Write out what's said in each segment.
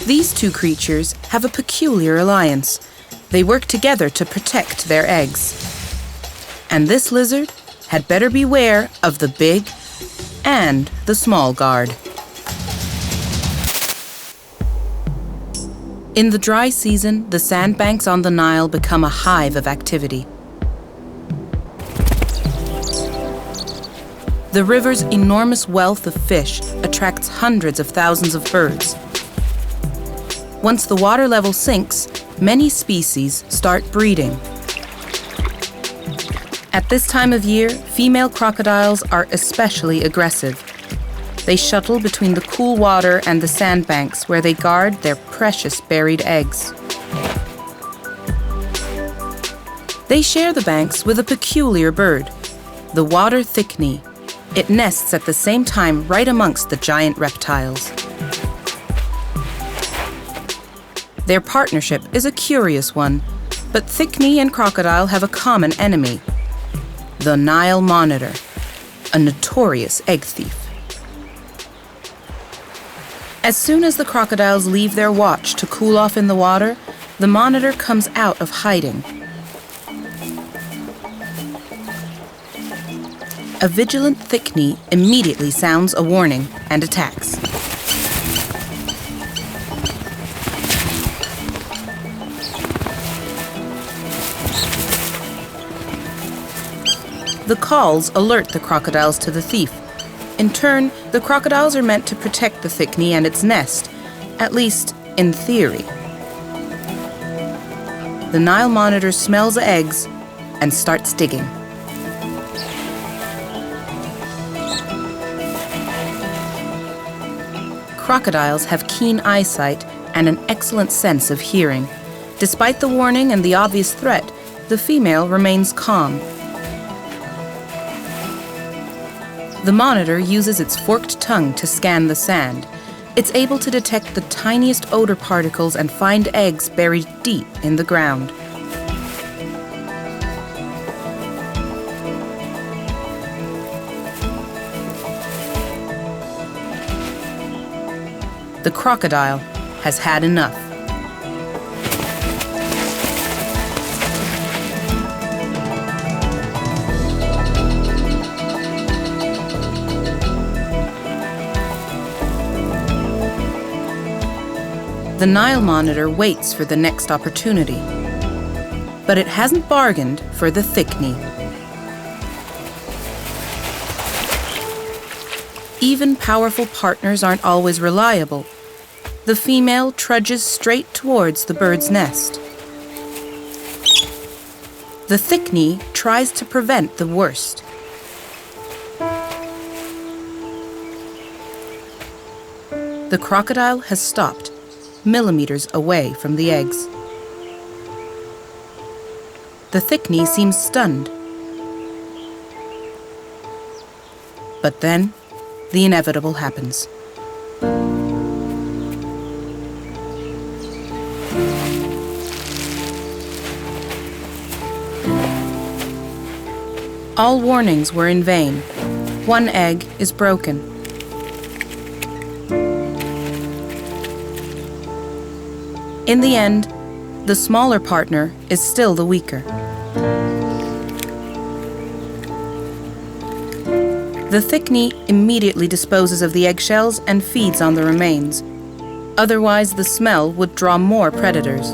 These two creatures have a peculiar alliance. They work together to protect their eggs. And this lizard had better beware of the big and the small guard. In the dry season, the sandbanks on the Nile become a hive of activity. The river's enormous wealth of fish attracts hundreds of thousands of birds. Once the water level sinks, many species start breeding. At this time of year, female crocodiles are especially aggressive. They shuttle between the cool water and the sandbanks where they guard their precious buried eggs. They share the banks with a peculiar bird, the water thickney. It nests at the same time right amongst the giant reptiles. Their partnership is a curious one, but thickney and crocodile have a common enemy, the Nile monitor, a notorious egg thief. As soon as the crocodiles leave their watch to cool off in the water, the monitor comes out of hiding. A vigilant thickney immediately sounds a warning and attacks. The calls alert the crocodiles to the thief. In turn, the crocodiles are meant to protect the thickney and its nest, at least in theory. The Nile monitor smells eggs and starts digging. Crocodiles have keen eyesight and an excellent sense of hearing. Despite the warning and the obvious threat, the female remains calm. The monitor uses its forked tongue to scan the sand. It's able to detect the tiniest odor particles and find eggs buried deep in the ground. The crocodile has had enough. The Nile monitor waits for the next opportunity, but it hasn't bargained for the thickney. Even powerful partners aren't always reliable. The female trudges straight towards the bird's nest. The thickney tries to prevent the worst. The crocodile has stopped, millimeters away from the eggs. The thickney seems stunned. But then, the inevitable happens. All warnings were in vain. One egg is broken. In the end, the smaller partner is still the weaker. The thickney immediately disposes of the eggshells and feeds on the remains. Otherwise, the smell would draw more predators.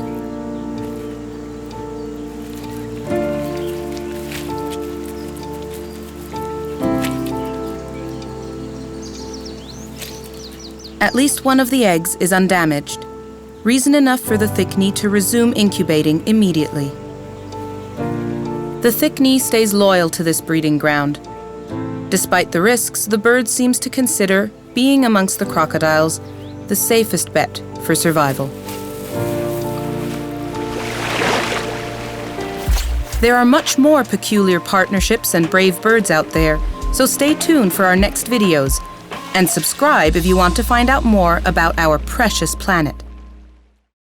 At least one of the eggs is undamaged. Reason enough for the thickney to resume incubating immediately. The thickney stays loyal to this breeding ground. Despite the risks, the bird seems to consider being amongst the crocodiles the safest bet for survival. There are much more peculiar partnerships and brave birds out there, so stay tuned for our next videos and subscribe if you want to find out more about our precious planet.